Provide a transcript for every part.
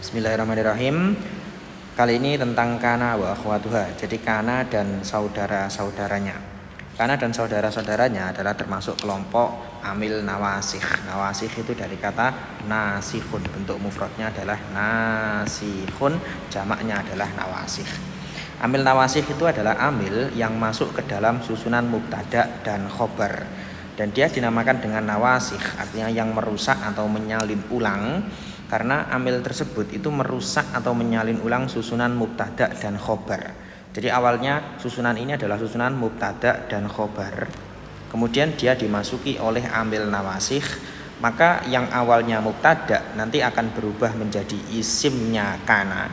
Bismillahirrahmanirrahim. Kali ini tentang kana wa akhwatuha. Jadi kana dan saudara-saudaranya. Kana dan saudara-saudaranya adalah termasuk kelompok amil nawasikh. Nawasikh itu dari kata nasikhun. Bentuk mufradnya adalah nasikhun, jamaknya adalah nawasikh. Amil nawasikh itu adalah amil yang masuk ke dalam susunan mubtada dan khobar. Dan dia dinamakan dengan nawasikh, artinya yang merusak atau menyalin ulang. Karena amil tersebut itu merusak atau menyalin ulang susunan mubtada dan khobar. Jadi awalnya susunan ini adalah susunan mubtada dan khobar. Kemudian dia dimasuki oleh amil nawasikh. Maka yang awalnya mubtada nanti akan berubah menjadi isimnya kana.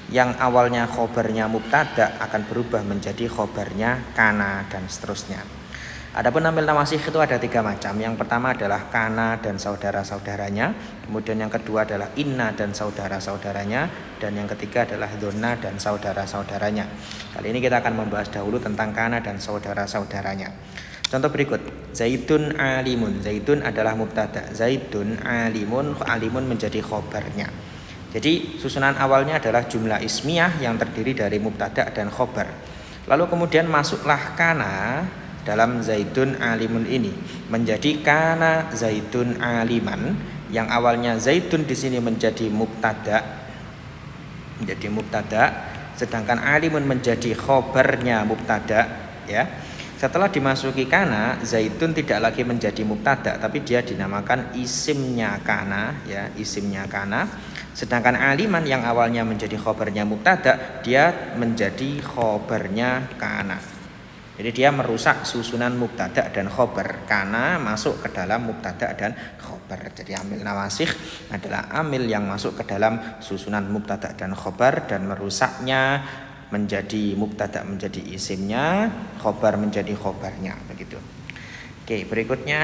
Yang awalnya khobarnya mubtada akan berubah menjadi khobarnya kana dan seterusnya. Adapun amil nawasikh itu ada 3 macam. Yang pertama adalah kana dan saudara-saudaranya. Kemudian yang kedua adalah inna dan saudara-saudaranya. Dan yang ketiga adalah donna dan saudara-saudaranya. Kali ini kita akan membahas dahulu tentang kana dan saudara-saudaranya. Contoh berikut. Zaidun alimun. Zaidun adalah mubtada. Zaidun alimun. Alimun menjadi khobarnya. Jadi susunan awalnya adalah jumlah ismiyah yang terdiri dari mubtada dan khobar. Lalu kemudian masuklah kana dalam zaidun alimun ini menjadi kana zaidun aliman, yang awalnya zaidun di sini menjadi mubtada, sedangkan alimun menjadi khobarnya mubtada, ya. Setelah dimasuki kana, zaidun tidak lagi menjadi mubtada tapi dia dinamakan isimnya kana, ya, isimnya kana. Sedangkan aliman yang awalnya menjadi khobarnya mubtada, dia menjadi khobarnya kana. Jadi dia merusak susunan mubtada dan khobar. Kana masuk ke dalam mubtada dan khobar. Jadi amil nawasikh adalah amil yang masuk ke dalam susunan mubtada dan khobar dan merusaknya menjadi mubtada menjadi isimnya, khobar menjadi khobarnya, begitu. Oke, berikutnya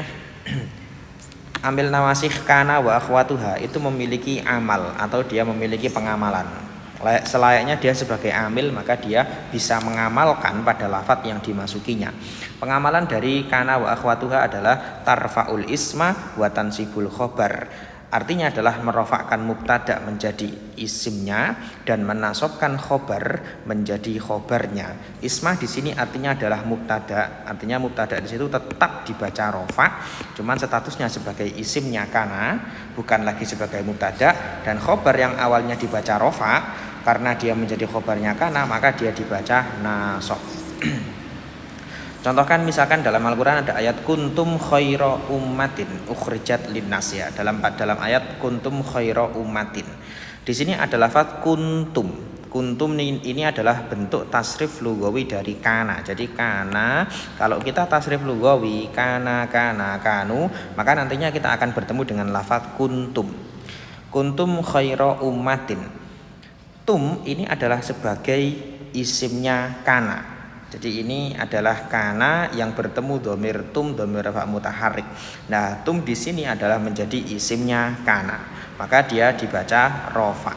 amil nawasikh kana wa akhwatuha itu memiliki amal atau dia memiliki pengamalan. Selayaknya dia sebagai amil, maka dia bisa mengamalkan pada lafadz yang dimasukinya. Pengamalan dari kana wa akhwatuha adalah tarfa'ul isma wa tansibul khobar. Artinya adalah merofakkan mubtada menjadi isimnya dan menasobkan khobar menjadi khobarnya. Ismah di sini artinya adalah mubtada. Artinya mubtada di situ tetap dibaca rofa, cuman statusnya sebagai isimnya kana, bukan lagi sebagai mubtada. Dan khobar yang awalnya dibaca rofa, karena dia menjadi khobarnya kana, maka dia dibaca nasob. Contohkan misalkan dalam Al-Quran ada ayat kuntum khaira ummatin ukhrijat linnas, ya. Dalam ayat kuntum khaira ummatin. Di sini ada lafaz kuntum. Kuntum ini adalah bentuk tasrif lugawi dari kana. Jadi kana, kalau kita tasrif lugawi kana kanu, maka nantinya kita akan bertemu dengan lafaz kuntum. Kuntum khaira ummatin. Tum ini adalah sebagai isimnya kana. Jadi ini adalah kana yang bertemu dhamir tum, dhamir rafa' mutaharrik. Nah, tum di sini adalah menjadi isimnya kana, maka dia dibaca rofa.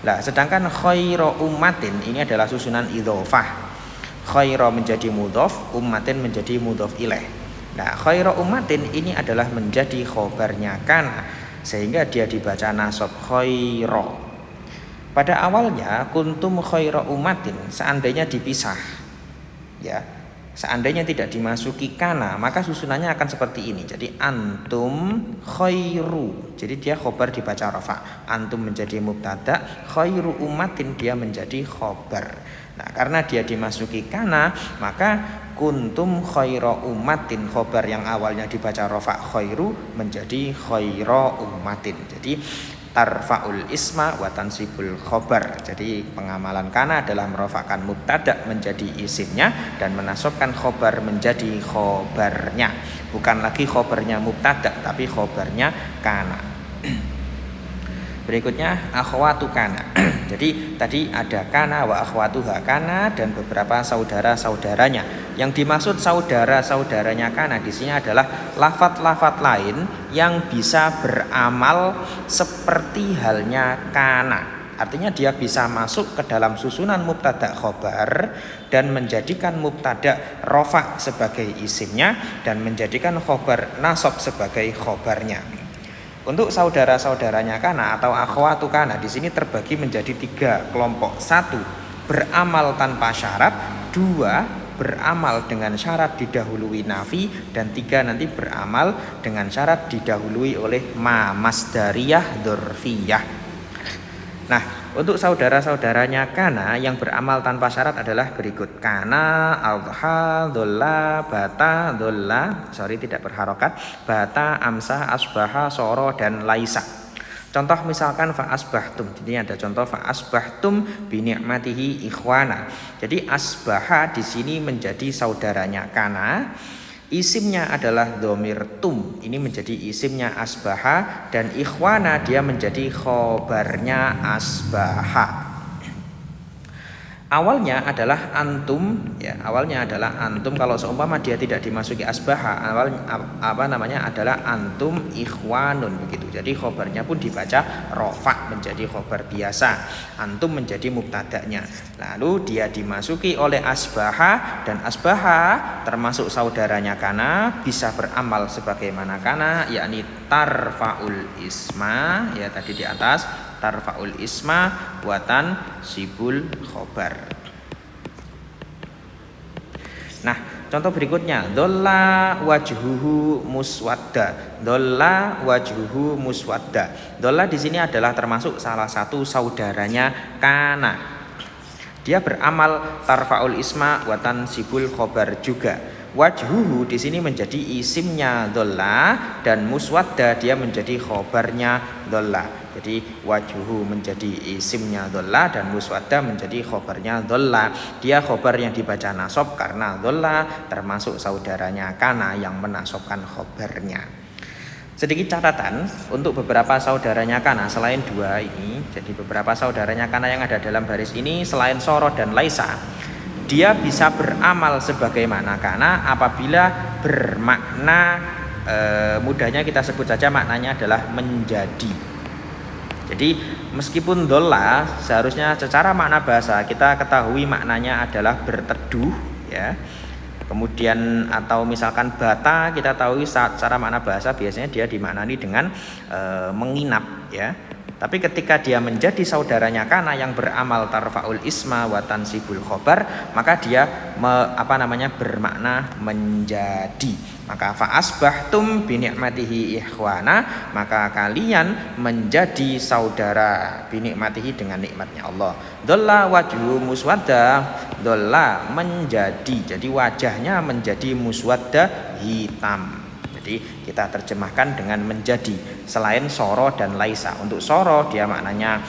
Nah, sedangkan khaira ummatin ini adalah susunan idhofah. Khaira menjadi mudhof, ummatin menjadi mudhof ilaih. Nah, khaira ummatin ini adalah menjadi khobarnya kana, sehingga dia dibaca nasab khaira. Pada awalnya kuntum khaira ummatin seandainya dipisah, ya, seandainya tidak dimasuki kana, maka susunannya akan seperti ini. Jadi antum khairu, jadi dia khobar dibaca rafa. Antum menjadi mubtada, khairu ummatin dia menjadi khobar. Nah, karena dia dimasuki kana, maka kuntum khaira ummatin, khobar yang awalnya dibaca rafa khairu menjadi khaira ummatin. Jadi tarfa'ul isma wa tansibul khobar. Jadi pengamalan kana adalah merofakkan mubtada menjadi isimnya dan menasobkan khobar menjadi khobarnya. Bukan lagi khobarnya mubtada tapi khobarnya kana. Berikutnya akhwatu kana. Jadi tadi ada kana wa akhwatuha, kana dan beberapa saudara-saudaranya. Yang dimaksud saudara-saudaranya kana di sini adalah lafadz-lafadz lain yang bisa beramal seperti halnya kana. Artinya dia bisa masuk ke dalam susunan mubtada khobar dan menjadikan mubtada rofa sebagai isimnya dan menjadikan khobar nasab sebagai khobarnya. Untuk saudara-saudaranya kana atau akhwatu kana di sini terbagi menjadi 3 kelompok. 1, beramal tanpa syarat. 2, beramal dengan syarat didahului nafi. Dan 3, nanti beramal dengan syarat didahului oleh ma masdariyah dzarfiyah. Nah, untuk saudara-saudaranya kana yang beramal tanpa syarat adalah berikut. Kana, adha, dolla, bata, dolla, tidak berharokat, bata, amsah, asbaha, soro, dan laisa. Contoh misalkan fa asbahtum. Jadi ada contoh fa asbahtum bi ni'matihi ikhwana. Jadi asbaha di sini menjadi saudaranya kana. Isimnya adalah dhamir tum, ini menjadi isimnya asbaha, dan ikhwana dia menjadi khobarnya asbaha. Awalnya adalah antum, ya, awalnya adalah antum. Kalau seumpama dia tidak dimasuki asbaha, adalah antum ikhwanun begitu. Jadi khobarnya pun dibaca rofa menjadi khobar biasa. Antum menjadi mubtada'nya. Lalu dia dimasuki oleh asbaha, dan asbaha termasuk saudaranya kana, bisa beramal sebagaimana kana, yakni tarfaul isma, ya tadi di atas, tarfaul isma buatan sibul khobar. Nah, contoh berikutnya, dolla wajhuhu muswadda. Dolla wajhuhu muswadda. Dolla di sini adalah termasuk salah satu saudaranya kana. Dia beramal tarfaul isma buatan sibul khobar juga. Wajhuhu di sini menjadi isimnya dolla, dan muswadda dia menjadi khobarnya dolla. Jadi wajhuhu menjadi isimnya dolla dan muswadda menjadi khobarnya dolla. Dia khobar yang dibaca nasab karena dolla, termasuk saudaranya kana yang menasobkan khobarnya. Sedikit catatan untuk beberapa saudaranya kana selain 2 ini. Jadi beberapa saudaranya kana yang ada dalam baris ini selain soro dan laisa, dia bisa beramal sebagaimana kana apabila bermakna mudahnya kita sebut saja maknanya adalah menjadi. Jadi meskipun dolla seharusnya secara makna bahasa kita ketahui maknanya adalah berteduh, ya. Kemudian atau misalkan bata kita tahu secara makna bahasa biasanya dia dimaknani dengan menginap, ya. Tapi ketika dia menjadi saudaranya kana yang beramal tarfaul isma wa tansibul khobar, maka dia bermakna menjadi. Maka fa asbahtum bi ni'matihi ikhwana, maka kalian menjadi saudara bi ni'matihi dengan nikmatnya Allah. Dolla wajhu muswadda, dolla menjadi, jadi wajahnya menjadi muswadda, hitam. Jadi kita terjemahkan dengan menjadi selain soro dan laisa. Untuk soro dia maknanya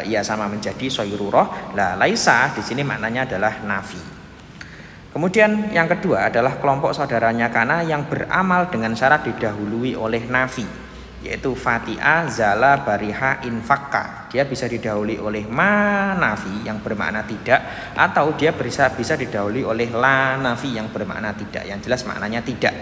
ia sama menjadi soyruroh. Lah laisa di sini maknanya adalah nafi. Kemudian yang kedua adalah kelompok saudaranya kana yang beramal dengan syarat didahului oleh nafi, yaitu fati'a, zala, bariha, infakka. Dia bisa didahului oleh ma nafi yang bermakna tidak, atau dia bisa didahului oleh la nafi yang bermakna tidak, yang jelas maknanya tidak.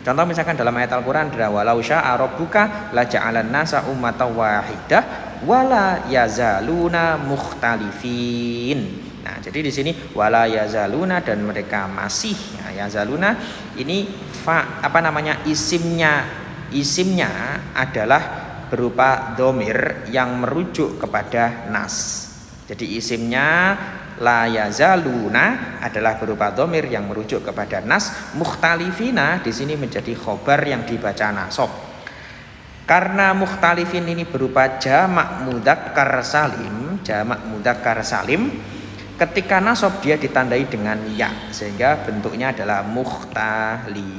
Contoh misalkan dalam ayat Al-Quran adalah walau sya'a rabbuka la ja'alan nasa ummatan wahidah wala yazaluna mukhtalifin. Nah, jadi di sini wala yazaluna dan mereka masih, ya, yazaluna ini isimnya adalah berupa domir yang merujuk kepada nas. Jadi isimnya la yazaluna adalah berupa domir yang merujuk kepada nas. Mukhtalifina di sini menjadi khobar yang dibaca nasab. Karena mukhtalifin ini berupa jamak mudzakkar salim, ketika nasab dia ditandai dengan ya, sehingga bentuknya adalah mukhtalifina.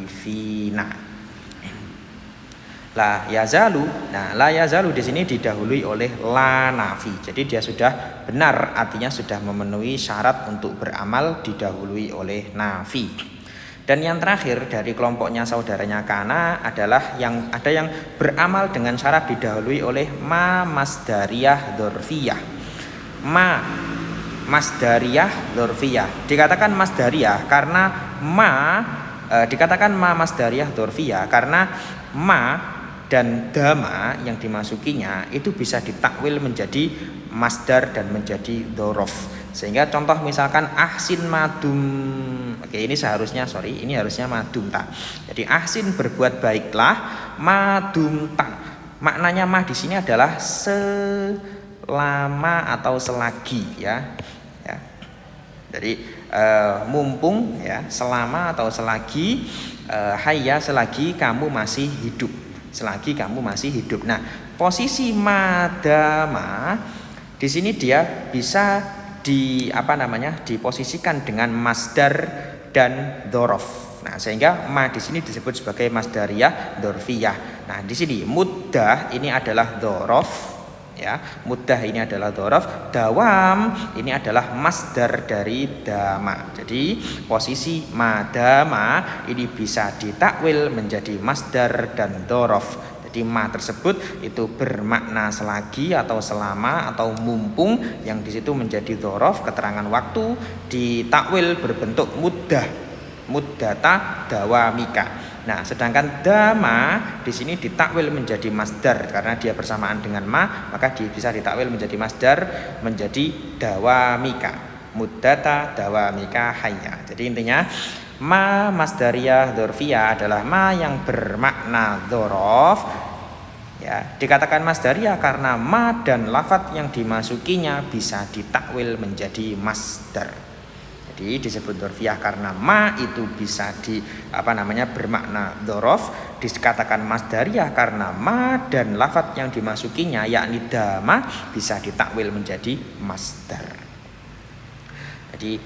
La yazalu. Nah, la yazalu di sini didahului oleh la nafi. Jadi dia sudah benar, artinya sudah memenuhi syarat untuk beramal didahului oleh nafi. Dan yang terakhir dari kelompoknya saudaranya kana adalah ada yang beramal dengan syarat didahului oleh ma masdariyah dzarfiyah. Ma masdariyah dzarfiyah. Dikatakan masdariyah karena dikatakan ma masdariyah dzarfiyah karena ma dan dama yang dimasukinya itu bisa ditakwil menjadi masdar dan menjadi dzorof. Sehingga contoh misalkan ahsin madum. Oke, ini harusnya madum ta. Jadi ahsin berbuat baiklah, madum ta. Maknanya ma di sini adalah selama atau selagi ya. Jadi mumpung ya, selama atau selagi, hayya selagi kamu masih hidup. Selagi kamu masih hidup. Nah, posisi madama di sini dia bisa diposisikan dengan masdar dan dzaraf. Nah, sehingga ma di sini disebut sebagai masdariyah dzarfiyah. Nah, di sini muddah ini adalah dzaraf ya. Muddah ini adalah dzaraf, dawam ini adalah masdar dari dama. Jadi, posisi madama ini bisa ditakwil menjadi masdar dan dzaraf. Jadi ma tersebut itu bermakna selagi atau selama atau mumpung, yang di situ menjadi dzaraf keterangan waktu, ditakwil berbentuk muddah, muddata dawamika. Nah, sedangkan dama di sini ditakwil menjadi masdar karena dia bersamaan dengan ma, maka bisa ditakwil menjadi masdar menjadi dawamika, muddata dawamika hayya. Jadi intinya ma masdariyah dzarfiyah adalah ma yang bermakna dzaraf ya, dikatakan masdariyah karena ma dan lafadz yang dimasukinya bisa ditakwil menjadi masdar. Jadi disebut dzarfiyah karena ma itu bisa bermakna dzaraf, dikatakan masdariyah karena ma dan lafadz yang dimasukinya yakni dama bisa ditakwil menjadi masdar. Jadi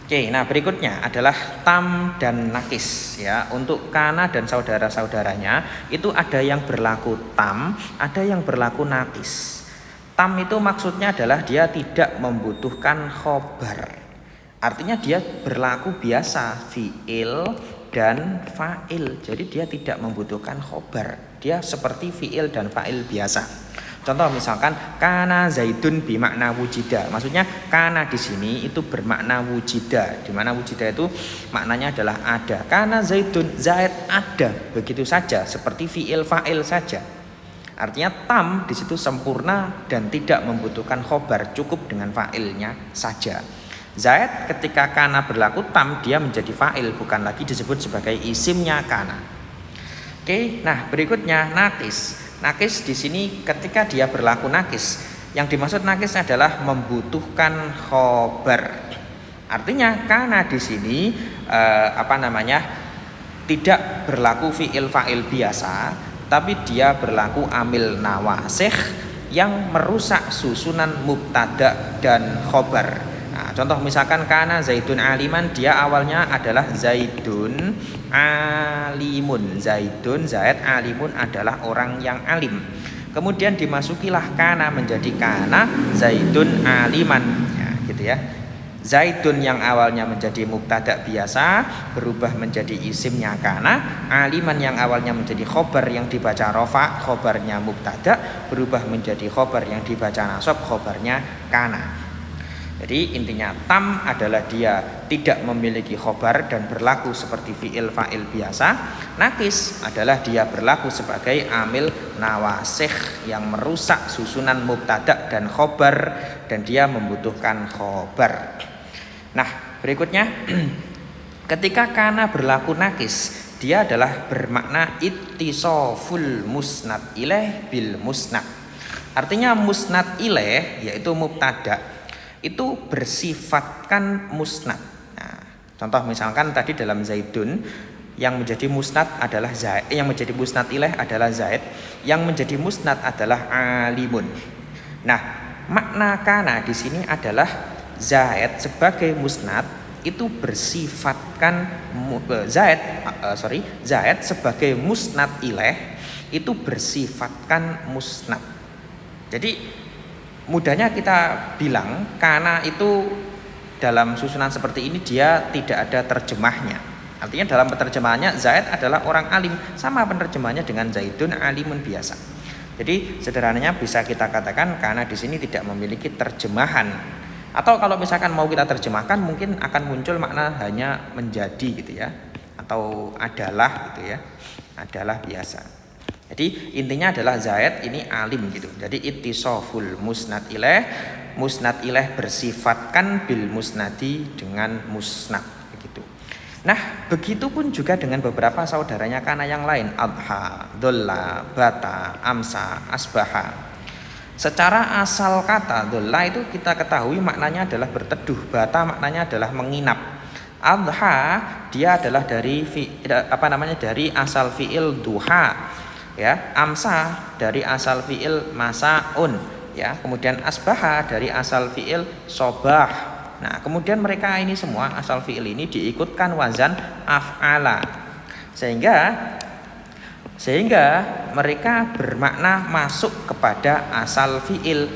oke, nah berikutnya adalah tam dan nakis ya. Untuk kana dan saudara-saudaranya itu ada yang berlaku tam, ada yang berlaku nakis. Tam itu maksudnya adalah dia tidak membutuhkan khobar. Artinya dia berlaku biasa, fi'il dan fa'il. Jadi dia tidak membutuhkan khobar. Dia seperti fi'il dan fa'il biasa. Contoh misalkan kana zaidun bimakna wujida. Maksudnya kana di sini itu bermakna wujida. Di mana wujida itu maknanya adalah ada. Kana zaidun, zaid ada begitu saja seperti fi'il fa'il saja. Artinya tam di situ sempurna dan tidak membutuhkan khobar, cukup dengan fa'ilnya saja. Zaid ketika kana berlaku tam dia menjadi fa'il, bukan lagi disebut sebagai isimnya kana. Oke, nah berikutnya nakis. Nakis di sini ketika dia berlaku nakis, yang dimaksud nakis adalah membutuhkan khobar. Artinya kana di sini tidak berlaku fi'il fa'il biasa, tapi dia berlaku amil nawasikh yang merusak susunan mubtada dan khobar. Nah, contoh misalkan kana zaidun aliman, dia awalnya adalah zaidun alimun. Zaidun, zaid, alimun adalah orang yang alim. Kemudian dimasukilah kana menjadi kana zaidun aliman ya, gitu ya. Zaidun yang awalnya menjadi mubtada biasa berubah menjadi isimnya kana. Aliman yang awalnya menjadi khobar yang dibaca rofa, khobarnya mubtada, berubah menjadi khobar yang dibaca nasab, khobarnya kana. Jadi intinya tam adalah dia tidak memiliki khobar dan berlaku seperti fi'il fa'il biasa. Nakis adalah dia berlaku sebagai amil nawasikh yang merusak susunan mubtada dan khobar, dan dia membutuhkan khobar. Nah berikutnya ketika kana berlaku nakis, dia adalah bermakna ittisaful musnad ilaih bil musnad. Artinya musnad ilaih yaitu mubtada itu bersifatkan musnad. Nah, contoh misalkan tadi dalam zaidun yang menjadi musnad adalah zaid, yang menjadi musnad ilaih adalah zaid, yang menjadi musnad adalah alimun. Nah, makna kana di sini adalah zaid sebagai musnad itu bersifatkan zaid sebagai musnad ilaih itu bersifatkan musnad. Jadi mudahnya kita bilang kana itu dalam susunan seperti ini dia tidak ada terjemahnya. Artinya dalam penerjemahannya zaid adalah orang alim, sama penerjemahannya dengan zaidun alimun biasa. Jadi sederhananya bisa kita katakan kana di sini tidak memiliki terjemahan. Atau kalau misalkan mau kita terjemahkan mungkin akan muncul makna hanya menjadi gitu ya, atau adalah gitu ya. Adalah biasa. Jadi intinya adalah zaid ini alim gitu. Jadi ittisaful musnad ilaih bersifatkan bil musnadi dengan musnad begitu. Nah, begitupun juga dengan beberapa saudaranya kana yang lain, adha, dolla, bata, amsa, asbaha. Secara asal kata dolla itu kita ketahui maknanya adalah berteduh, bata maknanya adalah menginap. Adha dia adalah dari dari asal fiil duha, ya. Amsa dari asal fiil masaun, ya. Kemudian asbaha dari asal fiil sobah. Nah, kemudian mereka ini semua asal fiil ini diikutkan wazan af'ala. Sehingga mereka bermakna masuk kepada asal fiil.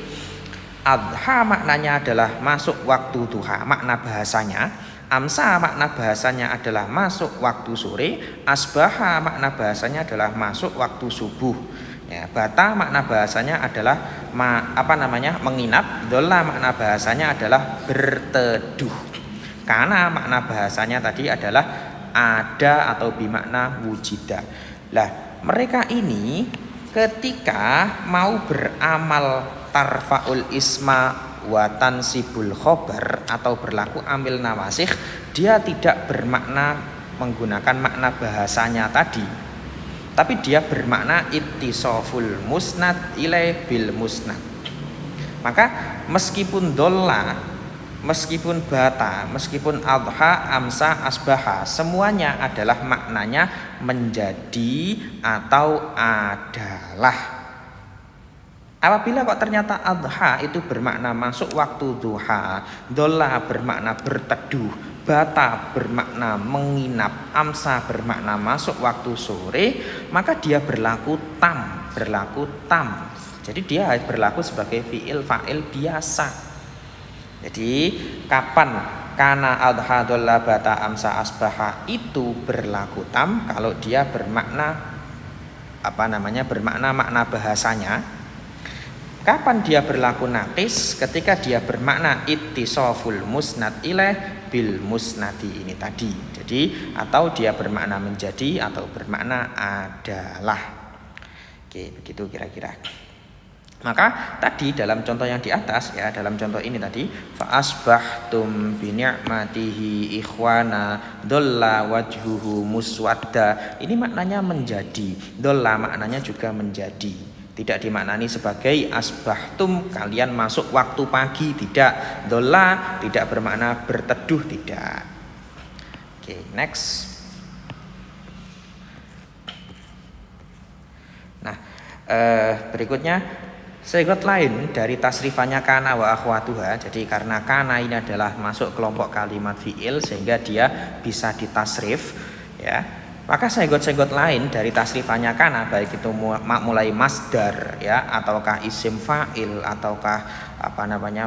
Adha maknanya adalah masuk waktu duha, makna bahasanya. Amsa makna bahasanya adalah masuk waktu sore. Asbaha makna bahasanya adalah masuk waktu subuh. Ya, bata makna bahasanya adalah menginap. Dolla makna bahasanya adalah berteduh. Karena makna bahasanya tadi adalah ada atau bimakna wujida. Lah, mereka ini ketika mau beramal tarfaul isma wa tansibul khobar atau berlaku amil nawasikh, dia tidak bermakna menggunakan makna bahasanya tadi, tapi dia bermakna ittisoful musnad ilai bil musnad. Maka meskipun dolla, meskipun bata, meskipun adha, amsa, asbaha, semuanya adalah maknanya menjadi atau adalah. Apabila kok ternyata adha itu bermakna masuk waktu duha, dolla bermakna berteduh, bata bermakna menginap, amsa bermakna masuk waktu sore, maka dia berlaku tam. Jadi dia berlaku sebagai fiil fa'il biasa. Jadi kapan kana adha dolla bata amsa asbaha itu berlaku tam kalau dia bermakna bermakna makna bahasanya. Kapan dia berlaku naqis? Ketika dia bermakna ittisoful musnad ilaih bil musnadi ini tadi. Jadi atau dia bermakna menjadi atau bermakna adalah. Oke, begitu kira-kira. Maka tadi dalam contoh yang di atas, ya, dalam contoh ini tadi, fa asbahtum bi ni'matihi ikhwana dolla wajhuhu muswadda. Ini maknanya menjadi. Dolla maknanya juga menjadi. Tidak dimaknani sebagai asbahtum kalian masuk waktu pagi, tidak. Dolla tidak bermakna berteduh, tidak. Oke, next. Nah, berikutnya segot lain dari tasrifannya kana wa akhwatuha. Jadi karena kana ini adalah masuk kelompok kalimat fiil sehingga dia bisa ditasrif, ya. Maka segot-segot lain dari tasrifannya kana, baik itu mulai masdar, ya, ataukah isim fa'il, ataukah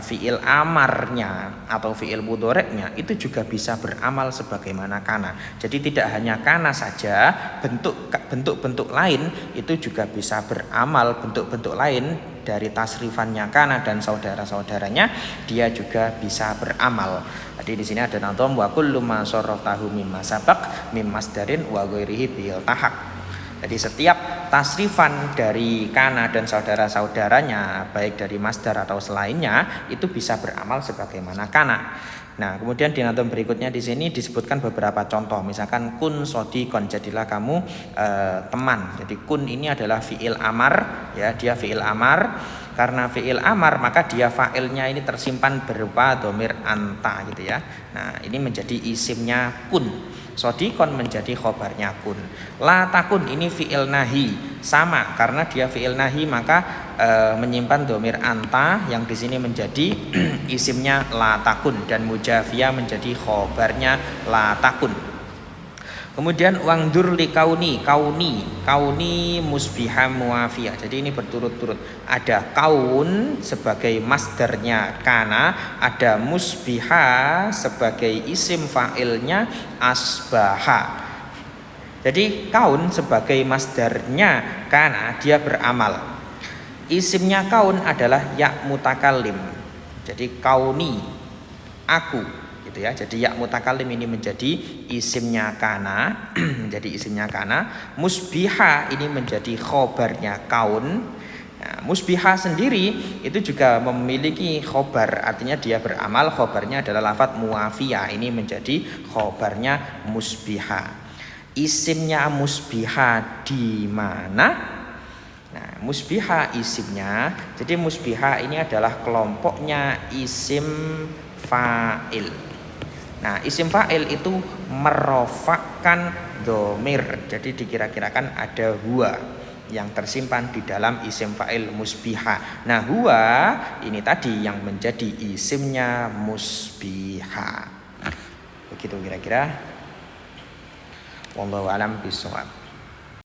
fiil amarnya atau fiil mudhoreknya, itu juga bisa beramal sebagaimana kana. Jadi tidak hanya kana saja, bentuk-bentuk lain itu juga bisa beramal, bentuk-bentuk lain dari tasrifannya kana dan saudara-saudaranya dia juga bisa beramal. Jadi di sini ada nazam wa kullu ma sarraftahu mimma sabaq mim masdarin wa ghairihi bil tahaq. Jadi setiap tasrifan dari kana dan saudara-saudaranya baik dari masdar atau selainnya itu bisa beramal sebagaimana kana. Nah, kemudian di nazam berikutnya di sini disebutkan beberapa contoh. Misalkan kun sodikon, jadilah kamu teman. Jadi kun ini adalah fiil amar, ya, dia fiil amar. Karena fiil amar maka dia fa'ilnya ini tersimpan berupa dhamir anta gitu ya. Nah, ini menjadi isimnya kun. Sodikon menjadi khobarnya kun. La takun ini fiil nahi, sama karena dia fiil nahi maka menyimpan dhamir anta yang di sini menjadi isimnya la takun dan mujafiyah menjadi khobarnya la takun. Kemudian wangdur li kauni musbiham muafiyah. Jadi ini berturut-turut, ada kaun sebagai masdarnya kana, ada musbiha sebagai isim fa'ilnya asbaha. Jadi kaun sebagai masdarnya kana dia beramal. Isimnya kaun adalah ya mutakallim. Jadi kauni aku gitu ya. Jadi ya mutakallim ini menjadi isimnya kana, menjadi isimnya kana. Musbiha ini menjadi khobarnya kaun. Nah, musbihah sendiri itu juga memiliki khobar, artinya dia beramal, khobarnya adalah lafadz muafiyah, ini menjadi khobarnya musbihah. Isimnya musbihah di mana? Nah, musbihah isimnya, jadi musbihah ini adalah kelompoknya isim fa'il. Nah, isim fa'il itu merofakkan domir, jadi dikira-kirakan ada huwa yang tersimpan di dalam isim fa'il musbihah. Nah, huwa ini tadi yang menjadi isimnya musbihah. Begitu kira-kira. Wallahu a'lam bishawab.